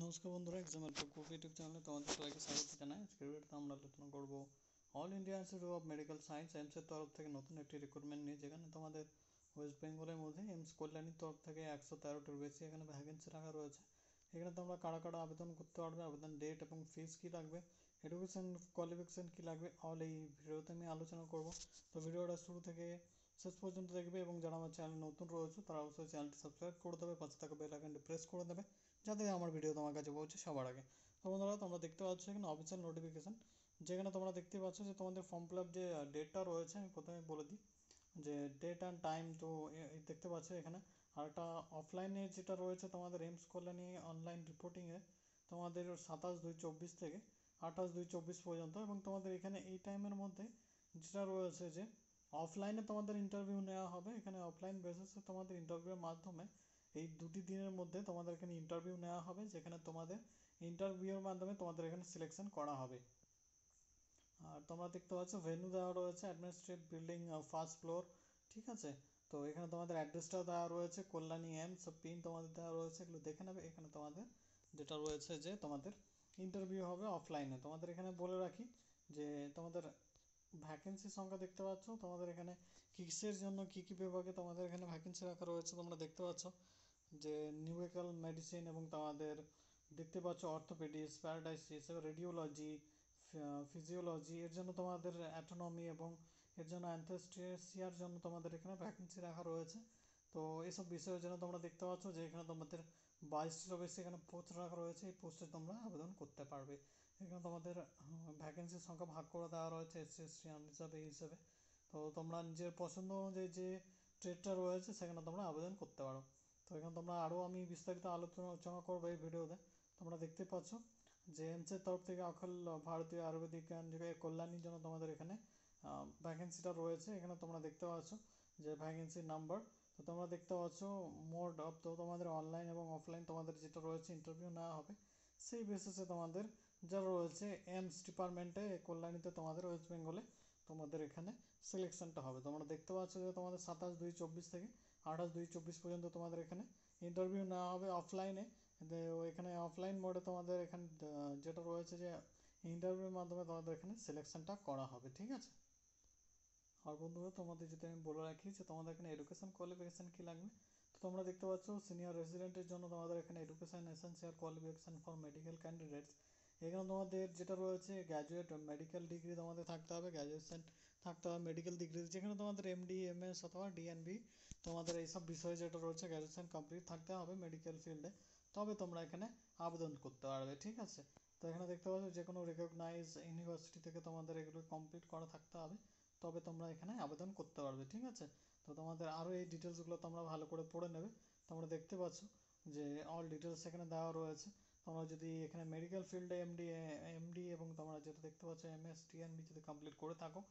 নমস্কার বন্ধুরা, এক্সাম এর প্রকোপ ইউটিউব চ্যানেলে তোমাদের সবাইকে স্বাগত জানাই। আজকের ভিডিওতে আমরা আলোচনা করব all India institute of medical science এর তরফ থেকে নতুন একটি রিক্রুটমেন্ট নিয়ে, যেখানে তোমাদের ওয়েস্ট বেঙ্গলের মধ্যে এমস কল্যাণীর তরফ থেকে 113টির বেশি এখানে ভ্যাকেন্সি রাখা রয়েছে। এখানে তোমরা কারা কারা আবেদন করতে পারবে, আবেদন ডেট এবং ফিস কী লাগবে, এডুকেশন কোয়ালিফিকেশন কী লাগবে, অল এই ভিডিওতে আমি আলোচনা করব। তো ভিডিওটা শুরু থেকে শেষ পর্যন্ত দেখবে, এবং যারা আমার চ্যানেল নতুন রয়েছে তারা অবশ্যই চ্যানেলটি সাবস্ক্রাইব করে দেবে, পাশে থাকা বেল আইকনটি প্রেস করে দেবে যাতে আমার ভিডিও তোমার কাছে পৌঁছে সবার আগে। তো বন্ধুরা, তোমরা দেখতে পাচ্ছ এখানে অফিসিয়াল নোটিফিকেশান, যেখানে তোমরা দেখতে পাচ্ছ যে তোমাদের ফর্ম ফিল আপ যে ডেটটা রয়েছে, আমি প্রথমে বলে দিই যে ডেট অ্যান্ড টাইম। তো দেখতে পাচ্ছ এখানে আর একটা অফলাইনে যেটা রয়েছে তোমাদের এমস কল্যাণী অনলাইন রিপোর্টিংয়ে তোমাদের 27/2/24 থেকে 28/2/24 পর্যন্ত, এবং তোমাদের এখানে এই টাইমের মধ্যে যেটা রয়েছে যে অফলাইনে তোমাদের ইন্টারভিউ নেওয়া হবে। এখানে অফলাইন বেসিসে তোমাদের ইন্টারভিউয়ের মাধ্যমে এই দুটি দিনের মধ্যে তোমাদের এখানে ইন্টারভিউ নেওয়া হবে, যেখানে তোমাদের ইন্টারভিউয়ের মাধ্যমে তোমাদের এখানে সিলেকশন করা হবে। আর তোমরা দেখতে পাচ্ছ ভেন্যু দেওয়া রয়েছে অ্যাডমিনিস্ট্রেটিভ বিল্ডিং ফার্স্ট ফ্লোর, ঠিক আছে। তো এখানে তোমাদের অ্যাড্রেসটাও দেওয়া রয়েছে, কল্যাণী এমস পিন তোমাদের দেওয়া রয়েছে, এগুলো দেখে নেবে। এখানে তোমাদের যেটা রয়েছে যে তোমাদের ইন্টারভিউ হবে অফলাইনে। তোমাদের এখানে বলে রাখি যে তোমাদের ভ্যাকেন্সি সংখ্যা দেখতে পাচ্ছ, তোমাদের এখানে কিসের জন্য কী কী বিভাগে তোমাদের এখানে ভ্যাকেন্সি রাখা রয়েছে তোমরা দেখতে পাচ্ছ যে নিউমেরিক্যাল মেডিসিন, এবং তোমাদের দেখতে পাচ্ছ অর্থোপেডিক্স, প্যারাডাইসিস, রেডিওলজি, ফিজিওলজি, এর জন্য তোমাদের অ্যাটোনমি, এবং এর জন্য অ্যানথেস্টিসিয়ার জন্য তোমাদের এখানে ভ্যাকেন্সি রাখা রয়েছে। তো এইসব বিষয়ের জন্য তোমরা দেখতে পাচ্ছ যে এখানে তোমাদের 22টিরও বেশি এখানে পোস্ট রাখা রয়েছে। এই পোস্টে তোমরা আবেদন করতে পারবে। এখানে তোমাদের ভ্যাকেন্সির সংখ্যা ভাগ করে দেওয়া রয়েছে এসসি এসটি হিসাবে এই হিসাবে। তো তোমরা নিজের পছন্দ অনুযায়ী যে ট্রেডটা রয়েছে সেখানে তোমরা আবেদন করতে পারো। তো এখানে তোমরা আরও আমি বিস্তারিত আলোচনা করবো এই ভিডিওতে। তোমরা দেখতে পাচ্ছ যে এমসের তরফ থেকে অখিল ভারতীয় আয়ুর্বেদিক কল্যাণীর জন্য তোমাদের এখানে ভ্যাকেন্সিটা রয়েছে। এখানে তোমরা দেখতে পাচ্ছ যে ভ্যাকেন্সির নাম্বার। তো তোমরা দেখতে পাচ্ছ মোড অফ, তো তোমাদের অনলাইন এবং অফলাইন তোমাদের যেটা রয়েছে ইন্টারভিউ নেওয়া হবে, সেই বেসিসে তোমাদের যা রয়েছে এমস ডিপার্টমেন্টে কল্যাণীতে তোমাদের ওয়েস্ট বেঙ্গলে তোমাদের এখানে সিলেকশনটা হবে। তোমরা দেখতে পাচ্ছ যে তোমাদের 27/2/24 থেকে 28/2/24 পর্যন্ত তোমাদের এখানে ইন্টারভিউ নেওয়া হবে অফলাইনে। এখানে অফলাইন মোডে তোমাদের এখানে যেটা রয়েছে যে ইন্টারভিউর মাধ্যমে তোমাদের এখানে সিলেকশনটা করা হবে, ঠিক আছে। আর বন্ধুরা, তোমাদের যদি আমি বলে রাখি যে তোমাদের এখানে এডুকেশন কোয়ালিফিকেশান কী লাগবে, তো তোমরা দেখতে পাচ্ছ সিনিয়র রেসিডেন্টের জন্য তোমাদের এখানে education essential qualification for medical candidates. এখানে তোমাদের যেটা রয়েছে গ্র্যাজুয়েট মেডিকেল ডিগ্রি তোমাদের থাকতে হবে, গ্র্যাজুয়েশন থাকতে হবে মেডিকেল ডিগ্রি, যেখানে তোমাদের এমডি এমএস অথবা ডিএনবি তোমাদের এইসব বিষয়ে যেটা রয়েছে গ্র্যাজুয়েশন কমপ্লিট থাকতে হবে মেডিকেল ফিল্ডে, তবে তোমরা এখানে আবেদন করতে পারবে, ঠিক আছে। তো এখানে দেখতে পাচ্ছ যে কোনো রেকগনাইজ ইউনিভার্সিটি থেকে তোমাদের এগুলো কমপ্লিট করা থাকতে হবে, তবে তোমরা এখানে আবেদন করতে পারবে, ঠিক আছে। তো তোমাদের আরও এই ডিটেলসগুলো তোমরা ভালো করে পড়ে নেবে। তোমরা দেখতে পাচ্ছ যে অল ডিটেলস এখানে দেওয়া রয়েছে। তোমরা যদি এখানে মেডিকেল ফিল্ডে এমডি এবং তোমরা যেটা দেখতে পাচ্ছ এমএস টিএনবি যদি কমপ্লিট করে থাকো,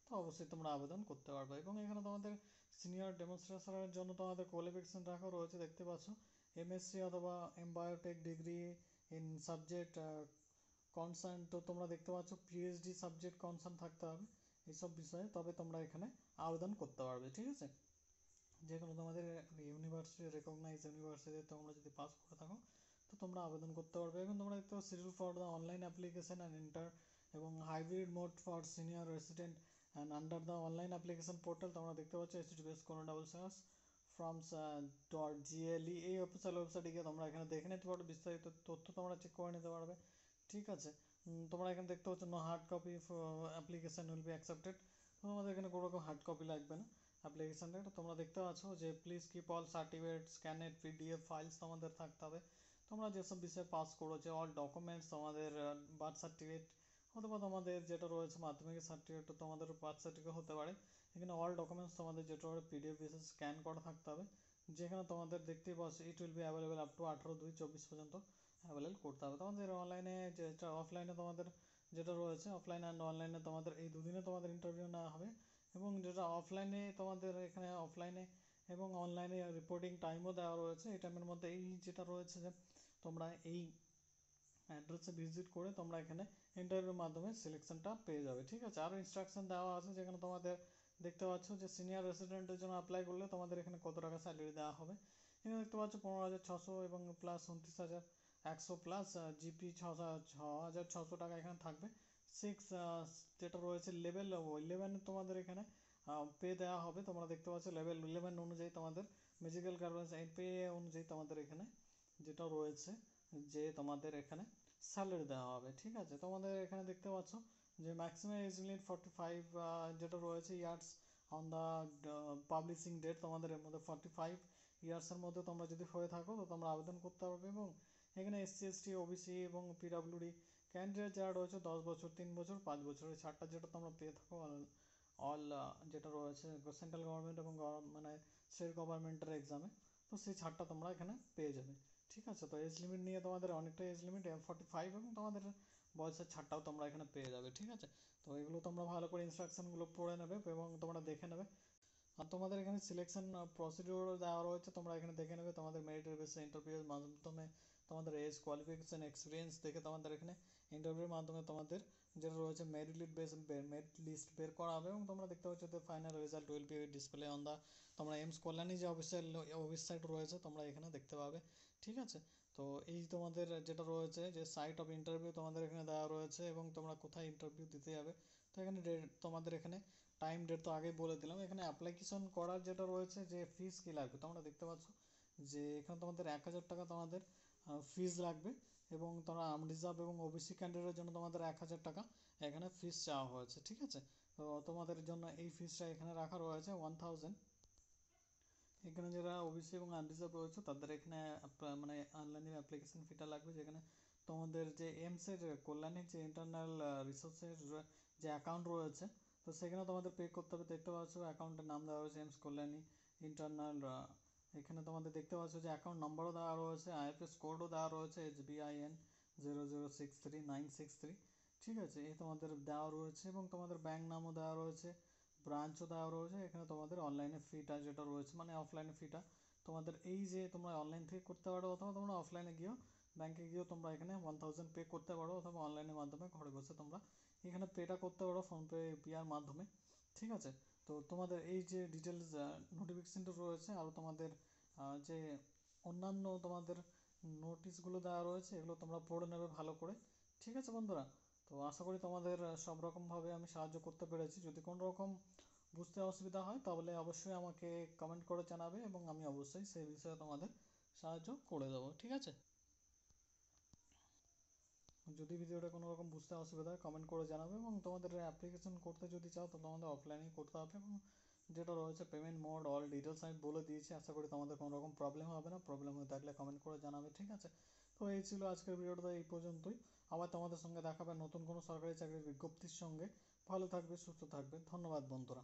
তো অবশ্যই তোমরা আবেদন করতে পারবে। এবং এখানে তোমাদের সিনিয়র ডেমনস্ট্রেশনের জন্য তোমাদের কোয়ালিফিকেশন রাখা রয়েছে, দেখতে পাচ্ছ এমএসসি অথবা biotech degree in subject concern. তো তোমরা দেখতে পাচ্ছ পিএইচডি সাবজেক্ট কনসার্ন থাকতে হবে এইসব বিষয়ে, তবে তোমরা এখানে আবেদন করতে পারবে, ঠিক আছে। যে কোনো তোমাদের ইউনিভার্সিটি রেকগনাইজ ইউনিভার্সিটি তোমরা যদি পাস করে থাকো, তো তোমরা আবেদন করতে পারবে। এখন তোমরা দেখতে পাচ্ছ schedule for the online application and inter এবং hybrid mode for senior resident and under the online application portal. তোমরা দেখতে পাচ্ছ https:// ফর্মস .gle এই অফিসিয়াল ওয়েবসাইটে গিয়ে তোমরা এখানে দেখে নিতে পারবে, বিস্তারিত তথ্য তোমরা চেক করে নিতে পারবে, ঠিক আছে। তোমরা এখানে দেখতে পাচ্ছ no hard copy application will be accepted. তোমাদের এখানে কোনো রকম হার্ড কপি লাগবে না অ্যাপ্লিকেশানটা। তোমরা দেখতে পাচ্ছ যে please keep all certificate scanned PDF files তোমাদের থাকতে হবে। তোমরা যেসব বিষয়ে পাস করেছো অল ডকুমেন্টস, তোমাদের বার্থ সার্টিফিকেট অথবা তোমাদের যেটা রয়েছে মাধ্যমিকের সার্টিফিকেট, তোমাদের বার্থ সার্টিফিকেট হতে পারে। এখানে অল ডকুমেন্টস তোমাদের যেটা পিডিএফ বেসিস স্ক্যান করা থাকতে হবে, যেখানে তোমাদের দেখতেই পাচ্ছ it will be available up to 18/2/24 পর্যন্ত অ্যাভেলেবল করতে হবে। তোমাদের অনলাইনে যেটা অফলাইনে তোমাদের যেটা রয়েছে অফলাইন অ্যান্ড অনলাইনে তোমাদের এই দুদিনে তোমাদের ইন্টারভিউ নেওয়া হবে। এবং যেটা অফলাইনে তোমাদের এখানে অফলাইনে এবং অনলাইনে রিপোর্টিং টাইমও দেওয়া রয়েছে। এই টাইমের মধ্যে এই যেটা রয়েছে যে তোমরা এই অ্যাড্রেসে ভিজিট করে তোমরা এখানে ইন্টারভিউর মাধ্যমে সিলেকশনটা পেয়ে যাবে, ঠিক আছে। আরও ইনস্ট্রাকশন দেওয়া আছে, যেখানে তোমাদের দেখতে পাচ্ছ যে সিনিয়র রেসিডেন্টের জন্য অ্যাপ্লাই করলে তোমাদের এখানে কত টাকা স্যালারি দেওয়া হবে। এখানে দেখতে পাচ্ছ 15,600 এবং প্লাস 29,000 100 প্লাস জিপি 6,600 টাকা এখানে থাকবে। সিক্স যেটা রয়েছে লেভেল 11 তোমাদের এখানে পে দেওয়া হবে। তোমরা দেখতে পাচ্ছ লেভেল 11 অনুযায়ী তোমাদের ম্যাজিক্যাল গার্মেন্টস পে অনুযায়ী তোমাদের এখানে যেটা রয়েছে যে তোমাদের এখানে স্যালারি দেওয়া হবে। ঠিক আছে, তোমাদের এখানে দেখতে পাচ্ছ যে ম্যাক্সিমাম এজ লিমিট 45 যেটা রয়েছে years on the publishing date. তোমাদের এর মধ্যে 45 ইয়ার্সের মধ্যে তোমরা যদি হয়ে থাকো তো তোমরা আবেদন করতে পারবে। এবং এখানে এসসি এসটি ওবিসি এবং পিডাব্লিউডি ক্যান্ডিডেট যারা রয়েছে 10 বছর 3 বছর 5 বছরের ছাড়টা যেটা তোমরা পেয়ে থাকো অল যেটা রয়েছে সেন্ট্রাল গভর্নমেন্ট এবং মানে স্টেট গভর্নমেন্টের এক্সামে, তো সেই ছাড়টা তোমরা এখানে পেয়ে যাবে। ঠিক আছে, তো এজ লিমিট নিয়ে তোমাদের অনেকটা এজ লিমিট 45 এবং তোমাদের বয়সের ছাড়টাও তোমরা এখানে পেয়ে যাবে। ঠিক আছে, তো এগুলো তোমরা ভালো করে ইনস্ট্রাকশনগুলো পড়ে নেবে এবং তোমরা দেখে নেবে। আর তোমাদের এখানে সিলেকশন প্রসিডিউরও দেওয়া রয়েছে, তোমরা এখানে দেখে নেবে। তোমাদের মেরিটের বেসে ইন্টারভিউর মাধ্যমে তোমাদের এজ কোয়ালিফিকেশান এক্সপিরিয়েন্স দেখে তোমাদের এখানে ইন্টারভিউর মাধ্যমে তোমাদের যেটা রয়েছে মেরিট লিস্ট বের করা হবে। এবং তোমরা দেখতে পাচ্ছ যে final result will be display on the তোমরা এইমস কল্যাণী যে অফিসিয়াল ওয়েবসাইট রয়েছে তোমরা এখানে দেখতে পাবে। ঠিক আছে, তো এই তোমাদের যেটা রয়েছে যে সাইট অফ ইন্টারভিউ তোমাদের এখানে দেওয়া রয়েছে এবং তোমরা কোথায় ইন্টারভিউ দিতে যাবে। তো এখানে তোমাদের এখানে টাইম ডেট তো আগেই বলে দিলাম। এখানে অ্যাপ্লিকেশন করার যেটা রয়েছে যে ফিস কী লাগবে তোমরা দেখতে পাচ্ছ যে এখানে তোমাদের 1,000 টাকা তোমাদের ফিস লাগবে। এবং তোমরা আনরিজার্ভ এবং ওবিসি ক্যান্ডিডেটের জন্য তোমাদের 1,000 টাকা এখানে ফিস চাওয়া হয়েছে। ঠিক আছে, তো তোমাদের জন্য এই ফিসটা এখানে রাখা রয়েছে 1000। এখানে যারা ওবিসি এবং আনরিজার্ভ রয়েছে তাদের এখানে মানে অনলাইনে অ্যাপ্লিকেশন ফিটা লাগবে, যেখানে তোমাদের যে এমসের কল্যাণীর যে ইন্টারনাল রিসোর্সের যে অ্যাকাউন্ট রয়েছে তো সেখানে তোমাদের পে করতে হবে। দেখতে পাচ্ছ অ্যাকাউন্টের নাম দেওয়া রয়েছে এমস কল্যাণী ইন্টারনাল। এখানে তোমাদের দেখতে পাচ্ছ যে অ্যাকাউন্ট নম্বরও দেওয়া রয়েছে, আইএফএস কোডও দেওয়া রয়েছে HBIN 0063963। ঠিক আছে, এই তোমাদের দেওয়া রয়েছে এবং তোমাদের ব্যাঙ্ক নামও দেওয়া রয়েছে, ব্রাঞ্চও দেওয়া রয়েছে। এখানে তোমাদের অনলাইনে ফিটা যেটা রয়েছে মানে অফলাইনে ফিটা তোমাদের এই যে তোমরা অনলাইন থেকে করতে পারো অথবা তোমরা অফলাইনে গিয়েও ব্যাংকে গিয়েও তোমরা এখানে 1000 পে করতে পারো অথবা অনলাইনের মাধ্যমে ঘরে বসে তোমরা এখানে পেটা করতে পারো ফোনপে ইউপিআইয়ের মাধ্যমে। ঠিক আছে, তো তোমাদের এই যে ডিটেলস নোটিফিকেশানটা রয়েছে আর তোমাদের যে অন্যান্য তোমাদের নোটিশগুলো দেওয়া রয়েছে এগুলো তোমরা পড়ে নেবে ভালো করে। ঠিক আছে বন্ধুরা, তো আশা করি তোমাদের সব রকমভাবে আমি সাহায্য করতে পেরেছি। যদি কোনো রকম বুঝতে অসুবিধা হয় তাহলে অবশ্যই আমাকে কমেন্ট করে জানাবে এবং আমি অবশ্যই সেই বিষয়ে তোমাদের সাহায্য করে দেবো। ঠিক আছে, যদি ভিডিওটা কোনো রকম বুঝতে অসুবিধা হয় কমেন্ট করে জানাবে। এবং তোমাদের অ্যাপ্লিকেশন করতে যদি চাও তো তোমাদের অফলাইনেই করতে হবে এবং যেটা রয়েছে পেমেন্ট মোড অল ডিটেলস আমি বলে দিয়েছি। আশা করি তোমাদের কোনো রকম প্রবলেম হবে না। প্রবলেম হয়ে থাকলে কমেন্ট করে জানাবে। ঠিক আছে, তো এই ছিল আজকের ভিডিওটা এই পর্যন্তই। আবার তোমাদের সঙ্গে দেখাবে নতুন কোনো সরকারি চাকরির বিজ্ঞপ্তির সঙ্গে। ভালো থাকবে, সুস্থ থাকবে, ধন্যবাদ বন্ধুরা।